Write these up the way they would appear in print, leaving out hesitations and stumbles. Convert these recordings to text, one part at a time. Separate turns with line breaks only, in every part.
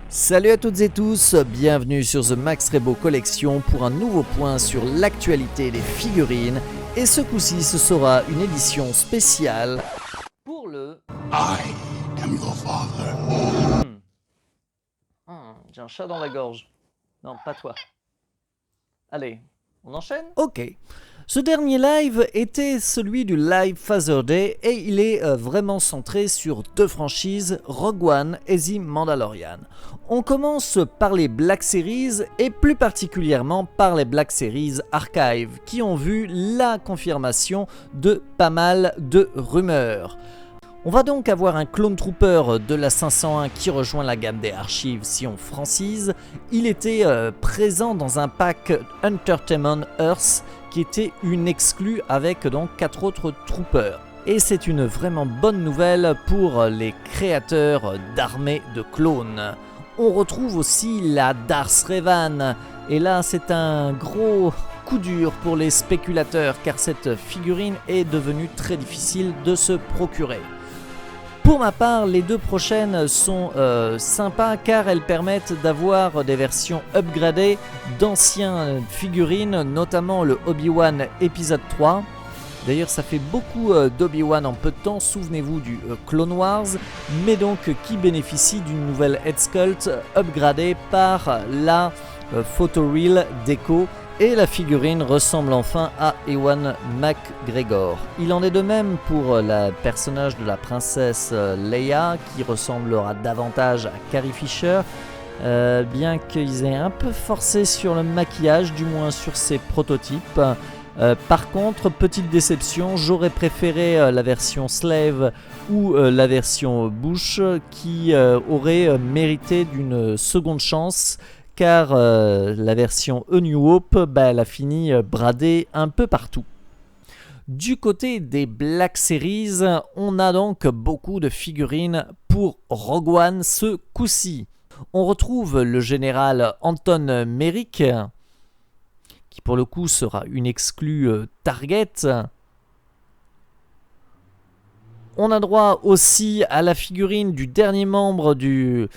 Salut à toutes et tous, bienvenue sur The Max Rebo Collection pour un nouveau point sur l'actualité des figurines. Et ce coup-ci, ce sera une édition spéciale pour le...
I am your father.
J'ai un chat dans la gorge. Non, pas toi. Allez, on enchaîne ? Ok. Ce dernier live était celui du Live Father Day et il est vraiment centré sur deux franchises, Rogue One et The Mandalorian. On commence par les Black Series et plus particulièrement par les Black Series Archive qui ont vu la confirmation de pas mal de rumeurs. On va donc avoir un Clone Trooper de la 501 qui rejoint la gamme des archives si on francise. Il était présent dans un pack Entertainment Earth qui était une exclue avec donc 4 autres troopers. Et c'est une vraiment bonne nouvelle pour les créateurs d'armées de clones. On retrouve aussi la Darth Revan. Et là c'est un gros coup dur pour les spéculateurs car cette figurine est devenue très difficile de se procurer. Pour ma part, les deux prochaines sont sympas car elles permettent d'avoir des versions upgradées d'anciennes figurines, notamment le Obi-Wan épisode 3. D'ailleurs, ça fait beaucoup d'Obi-Wan en peu de temps, souvenez-vous du Clone Wars, mais donc qui bénéficie d'une nouvelle Head Sculpt upgradée par la Photoreel Deco. Et la figurine ressemble enfin à Ewan McGregor. Il en est de même pour le personnage de la princesse Leia qui ressemblera davantage à Carrie Fisher, bien qu'ils aient un peu forcé sur le maquillage, du moins sur ses prototypes. Par contre, petite déception, j'aurais préféré la version Slave ou la version Bush qui aurait mérité d'une seconde chance. Car la version A New Hope, elle a fini bradée un peu partout. Du côté des Black Series, on a donc beaucoup de figurines pour Rogue One ce coup-ci. On retrouve le général Anton Merrick, qui pour le coup sera une exclue Target. On a droit aussi à la figurine du dernier membre du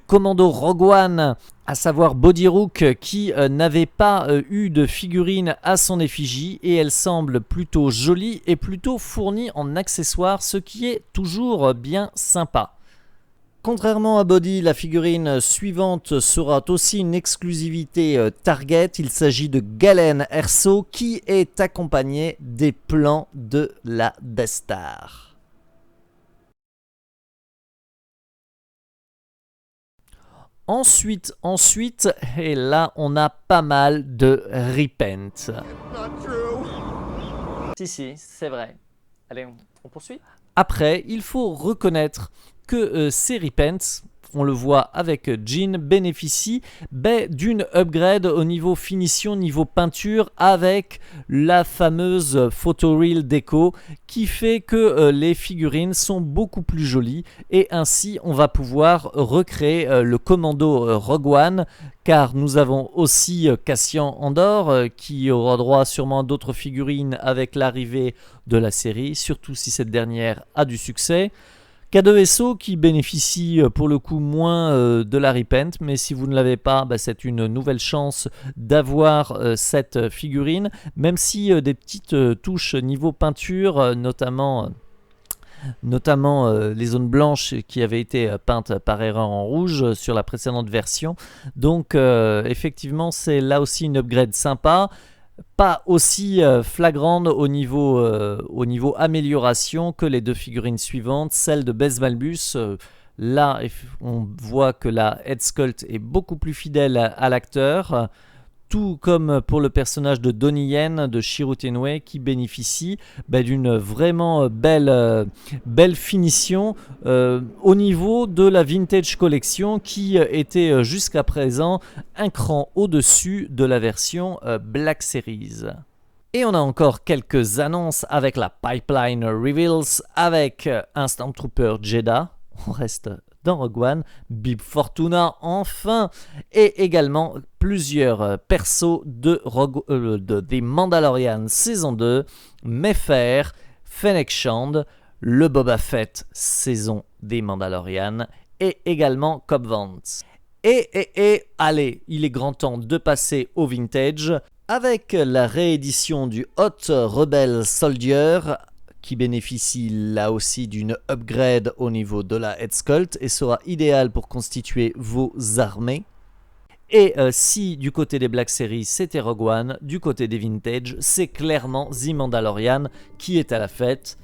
commando Rogue One, à savoir Body Rook, qui n'avait pas eu de figurine à son effigie et elle semble plutôt jolie et plutôt fournie en accessoires, ce qui est toujours bien sympa. Contrairement à Body, la figurine suivante sera aussi une exclusivité Target. Il s'agit de Galen Erso qui est accompagné des plans de la Death Star. Ensuite, et là on a pas mal de Repent. Si, c'est vrai. Allez, on poursuit. Après, il faut reconnaître que ces Repents, on le voit avec Jean, bénéficient d'une upgrade au niveau finition, niveau peinture avec la fameuse Photoreel Deco qui fait que les figurines sont beaucoup plus jolies et ainsi on va pouvoir recréer le commando Rogue One car nous avons aussi Cassian Andor qui aura droit sûrement à d'autres figurines avec l'arrivée de la série, surtout si cette dernière a du succès. K2SO qui bénéficie pour le coup moins de la Repent, mais si vous ne l'avez pas, c'est une nouvelle chance d'avoir cette figurine, même si des petites touches niveau peinture, notamment les zones blanches qui avaient été peintes par erreur en rouge sur la précédente version. Donc effectivement, c'est là aussi une upgrade sympa. Pas aussi flagrante au niveau amélioration que les deux figurines suivantes, celle de Bess Balbus. Là, on voit que la Head Sculpt est beaucoup plus fidèle à l'acteur, tout comme pour le personnage de Donnie Yen de Chiru Tenway qui bénéficie d'une vraiment belle finition au niveau de la Vintage Collection qui était jusqu'à présent un cran au-dessus de la version Black Series. Et on a encore quelques annonces avec la Pipeline Reveals avec un Stormtrooper Jedha. On reste dans Rogue One, Bib Fortuna enfin, et également plusieurs persos de des Mandalorian saison 2, Mayfair, Fennec Shand, le Boba Fett saison des Mandalorian et également Cobb Vanth. Et, allez, il est grand temps de passer au vintage avec la réédition du Hot Rebel Soldier qui bénéficie là aussi d'une upgrade au niveau de la Head Sculpt et sera idéal pour constituer vos armées. Et si du côté des Black Series c'était Rogue One, du côté des Vintage c'est clairement The Mandalorian qui est à la fête.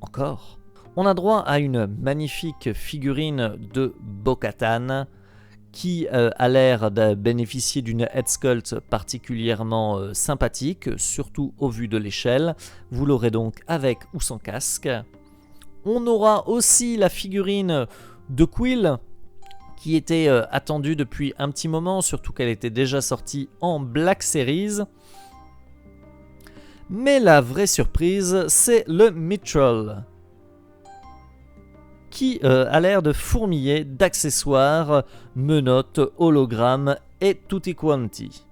Encore. On a droit à une magnifique figurine de Bo-Katan qui a l'air de bénéficier d'une head sculpt particulièrement sympathique, surtout au vu de l'échelle. Vous l'aurez donc avec ou sans casque. On aura aussi la figurine de Quill, qui était attendue depuis un petit moment, surtout qu'elle était déjà sortie en Black Series. Mais la vraie surprise, c'est le Mithril, qui a l'air de fourmiller d'accessoires, menottes, hologrammes et tutti quanti.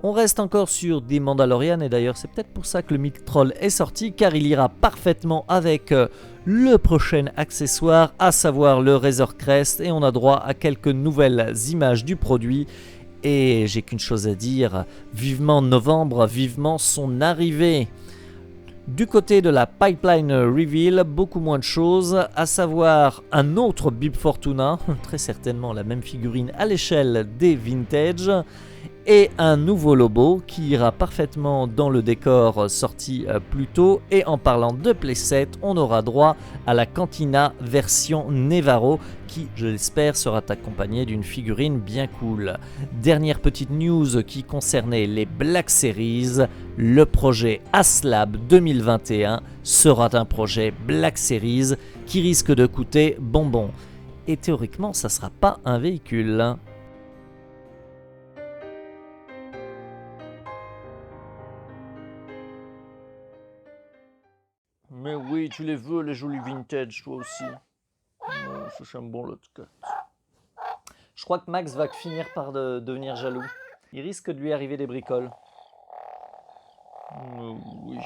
On reste encore sur des Mandalorian et d'ailleurs c'est peut-être pour ça que le Mithril est sorti, car il ira parfaitement avec le prochain accessoire, à savoir le Razor Crest, et on a droit à quelques nouvelles images du produit. Et j'ai qu'une chose à dire, vivement novembre, vivement son arrivée. Du côté de la Pipeline Reveal, beaucoup moins de choses, à savoir un autre Bib Fortuna, très certainement la même figurine à l'échelle des Vintage, et un nouveau Lobo qui ira parfaitement dans le décor sorti plus tôt. Et en parlant de playset, on aura droit à la Cantina version Nevarro qui, je l'espère, sera accompagnée d'une figurine bien cool. Dernière petite news qui concernait les Black Series, le projet Aslab 2021 sera un projet Black Series qui risque de coûter bonbon. Et théoriquement, ça sera pas un véhicule. Mais oui, tu les veux, les jolis vintage, toi aussi. Oh, ça j'aime bon l'autre cut. Je crois que Max va finir par devenir jaloux. Il risque de lui arriver des bricoles. Oui.